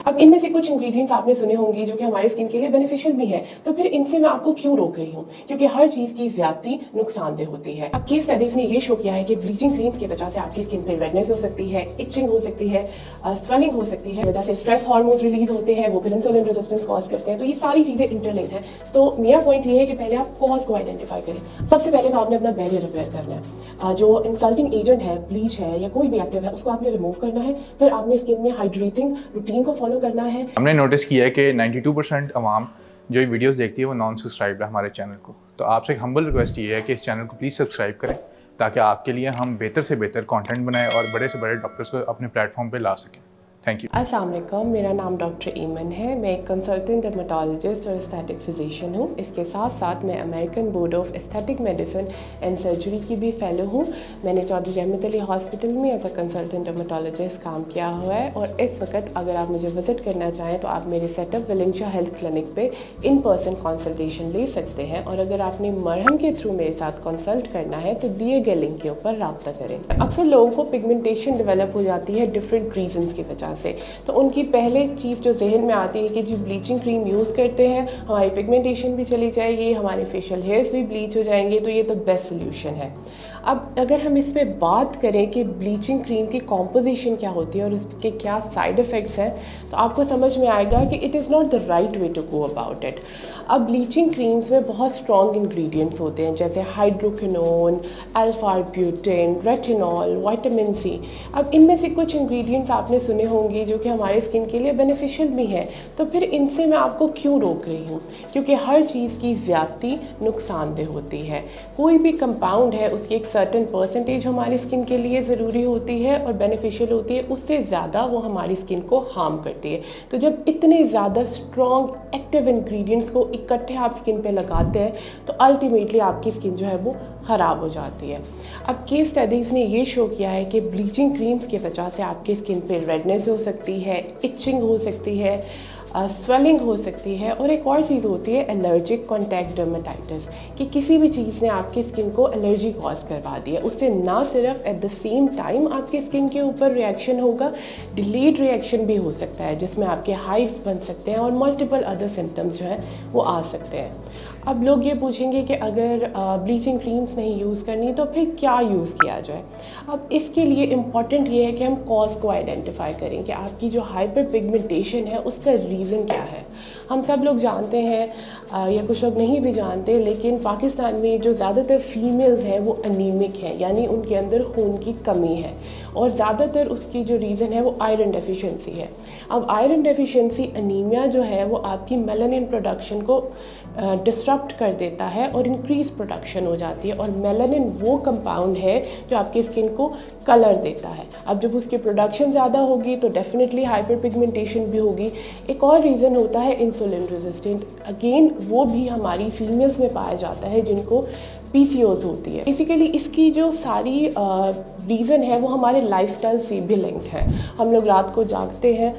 अब इनमें से कुछ इंग्रेडिएंट्स आपने सुने होंगे जो कि हमारे स्किन के लिए बेनिफिशियल भी है, तो फिर इनसे मैं आपको क्यों रोक रही हूँ? क्योंकि हर चीज की ज्यादती नुकसानदेह होती है। अब केस स्टडीज ने ये शो किया है कि ब्लीचिंग क्रीम्स की वजह से आपकी स्किन पे रेडनेस हो सकती है, इचिंग हो सकती है, स्वेलिंग हो सकती है, वजह से स्ट्रेस हार्मोन्स रिलीज होते हैं, वो फिर इंसुलिन रेजिस्टेंस कॉज करते हैं। तो ये सारी चीजें इंटरलिंक्ड है। तो मेरा पॉइंट ये है कि पहले आप कॉज को आइडेंटिफाई करें। सबसे पहले तो आपने अपना बैरियर रिपेयर करना है। जो इंसल्टिंग एजेंट है, ब्लीच है या कोई भी एक्टिव है, उसको आपने रिमूव करना है। फिर आपने स्किन में हाइड्रेटिंग रूटीन को फॉलो करना है। हमने नोटिस किया है कि 92% अवाम जो ये वीडियोस देखती है वो नॉन सब्सक्राइब है हमारे चैनल को। तो आपसे एक हम्बल रिक्वेस्ट ये है कि इस चैनल को प्लीज़ सब्सक्राइब करें ताकि आपके लिए हम बेहतर से बेहतर कंटेंट बनाएं और बड़े से बड़े डॉक्टर्स को अपने प्लेटफॉर्म पे ला सकें। Thank you. अस्सलाम वालेकुम, मेरा नाम डॉक्टर ईमन है। मैं एक कंसल्टेंट डर्मेटोलॉजिस्ट और एस्थेटिक फिजिशियन हूँ। इसके साथ साथ मैं American board of aesthetic medicine and surgery की भी फ़ेलो हूँ। मैंने चौधरी रहमत अली हॉस्पिटल में एज अ कंसल्टेंट डर्मेटोलॉजिस्ट काम किया हुआ है और इस वक्त अगर आप मुझे विज़िट करना चाहें तो आप मेरे सेटअप वेलेंशिया हेल्थ क्लिनिक पे इन पर्सन कंसल्टेशन ले सकते हैं। और अगर आपने मरहम के थ्रू मेरे साथ कंसल्ट करना है तो दिए गए लिंक के ऊपर रब्ता करें। अक्सर लोगों को पिगमेंटेशन डेवलप हो जाती है डिफरेंट रीजंस की वजह से। तो उनकी पहले चीज़ जो जहन में आती है कि जो ब्लीचिंग क्रीम यूज़ करते हैं हमारी पिगमेंटेशन भी चली जाएगी, हमारे फेशियल हेयर्स भी ब्लीच हो जाएंगे, तो ये तो बेस्ट सोल्यूशन है। अब अगर हम इस पर बात करें कि ब्लीचिंग क्रीम की कॉम्पोजिशन क्या होती है और उसके क्या साइड इफ़ेक्ट्स हैं, तो आपको समझ में आएगा कि it is not the right way to go about it. अब ब्लीचिंग क्रीम्स में बहुत स्ट्रॉन्ग इंग्रेडिएंट्स होते हैं जैसे hydroquinone, alpha arbutin, retinol, vitamin C. अब इनमें से कुछ इंग्रेडिएंट्स आपने सुने होंगे जो कि हमारे स्किन के लिए बेनिफिशियल भी है, तो फिर इनसे मैं आपको क्यों रोक रही हूँ? क्योंकि हर चीज़ की ज़्यादती नुकसानदेह होती है। कोई भी कंपाउंड है उसकी एक सर्टेन परसेंटेज हमारी स्किन के लिए ज़रूरी होती है और बेनिफिशियल होती है, उससे ज़्यादा वो हमारी स्किन को हार्म करती है। तो जब इतने ज़्यादा स्ट्रॉन्ग एक्टिव इंग्रेडिएंट्स को इकट्ठे आप स्किन पे लगाते हैं तो अल्टीमेटली आपकी स्किन जो है वो ख़राब हो जाती है। अब केस स्टडीज़ ने ये शो किया है कि ब्लीचिंग क्रीम्स की वजह से आपकी स्किन पे रेडनेस हो सकती है, इचिंग हो सकती है, स्वेलिंग हो सकती है और एक और चीज़ होती है एलर्जिक कॉन्टैक्ट डर्मेटाइटिस, कि किसी भी चीज़ ने आपकी स्किन को एलर्जी कॉज करवा दी है। उससे ना सिर्फ एट द सेम टाइम आपकी स्किन के ऊपर रिएक्शन होगा, डिलेड रिएक्शन भी हो सकता है जिसमें आपके हाइव्स बन सकते हैं और मल्टीपल अदर सिम्टम्स जो है वो आ सकते हैं। अब लोग ये पूछेंगे कि अगर ब्लीचिंग क्रीम्स नहीं यूज़ करनी तो फिर क्या यूज़ किया जाए? अब इसके लिए इम्पॉर्टेंट ये है कि हम कॉज को आइडेंटिफाई करें कि आपकी जो हाइपर पिगमेंटेशन है उसका रीज़न क्या है। हम सब लोग जानते हैं या कुछ लोग नहीं भी जानते, लेकिन पाकिस्तान में जो ज़्यादातर फीमेल्स हैं वो अनीमिक हैं, यानी उनके अंदर खून की कमी है और ज़्यादातर उसकी जो रीज़न है वो आयरन डेफिशिएंसी है। अब आयरन डेफिशिएंसी अनीमिया जो है वो आपकी मेलानिन प्रोडक्शन को डिस्टर्ब कर देता है और इंक्रीज प्रोडक्शन हो जाती है और मेलानिन वो कंपाउंड है जो आपकी स्किन को कलर देता है। अब जब उसकी प्रोडक्शन ज़्यादा होगी तो डेफिनेटली हाइपर पिगमेंटेशन भी होगी। एक और रीज़न होता है इंसुलिन रेजिस्टेंट, अगेन वो भी हमारी फीमेल्स में पाया जाता है जिनको PCOS होती है। बेसिकली इसकी जो सारी रीज़न है वो हमारे लाइफस्टाइल से भी लिंक्ड है। हम लोग रात को जागते हैं,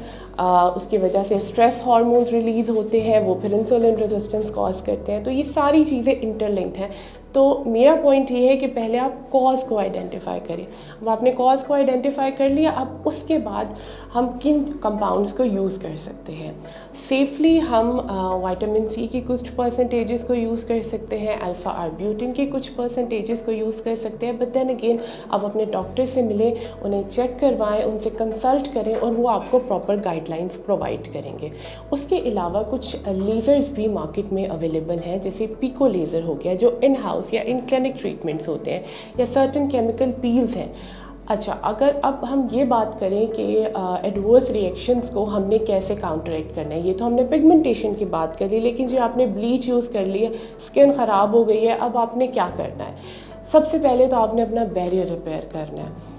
उसकी वजह से स्ट्रेस हार्मोन्स रिलीज़ होते हैं, वो फिर इंसुलिन रेजिस्टेंस कॉज करते हैं। तो ये सारी चीज़ें इंटरलिंक्ड हैं। तो मेरा पॉइंट ये है कि पहले आप कॉज को आइडेंटिफाई करें। अब आपने कॉज को आइडेंटिफाई कर लिया, अब उसके बाद हम किन कंपाउंड्स को यूज़ कर सकते हैं सेफली। हम विटामिन सी की कुछ परसेंटेजेस को यूज़ कर सकते हैं, अल्फ़ा आर्ब्यूटिन के कुछ परसेंटेजेस को यूज़ कर सकते हैं, बट देन अगेन आप अपने डॉक्टर से मिलें, उन्हें चेक करवाएं, उनसे कंसल्ट करें और वो आपको प्रॉपर गाइडलाइंस प्रोवाइड करेंगे। उसके अलावा कुछ लेज़र्स भी मार्केट में अवेलेबल हैं, जैसे पिको लेज़र हो गया जो इन हाउस या इन क्लिनिक ट्रीटमेंट्स होते हैं, या सर्टन केमिकल पील्स हैं। अच्छा, अगर अब हम ये बात करें कि एडवर्स रिएक्शंस को हमने कैसे काउंटरएक्ट करना है, ये तो हमने पिगमेंटेशन की बात करी, लेकिन जो आपने ब्लीच यूज़ कर लिया, स्किन ख़राब हो गई है, अब आपने क्या करना है? सबसे पहले तो आपने अपना बैरियर रिपेयर करना है।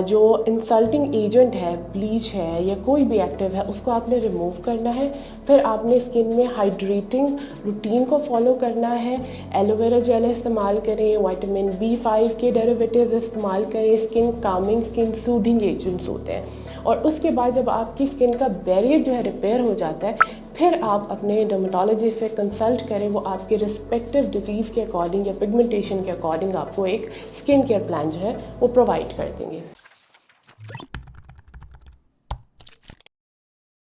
जो इंसल्टिंग एजेंट है, ब्लीच है या कोई भी एक्टिव है, उसको आपने रिमूव करना है। फिर आपने स्किन में हाइड्रेटिंग रूटीन को फॉलो करना है। एलोवेरा जेल इस्तेमाल करें, विटामिन B5 के डेरिवेटिव्स इस्तेमाल करें, skin Kameng, skin soothing agents होते हैं। और उसके बाद जब आपकी स्किन का बैरियर जो है रिपेयर हो जाता है, फिर आप अपने डर्मेटोलॉजिस्ट से कंसल्ट करें। वो आपके रिस्पेक्टिव डिजीज़ के अकॉर्डिंग या पिगमेंटेशन के अकॉर्डिंग आपको एक स्किन केयर प्लान जो है वो प्रोवाइड कर देंगे।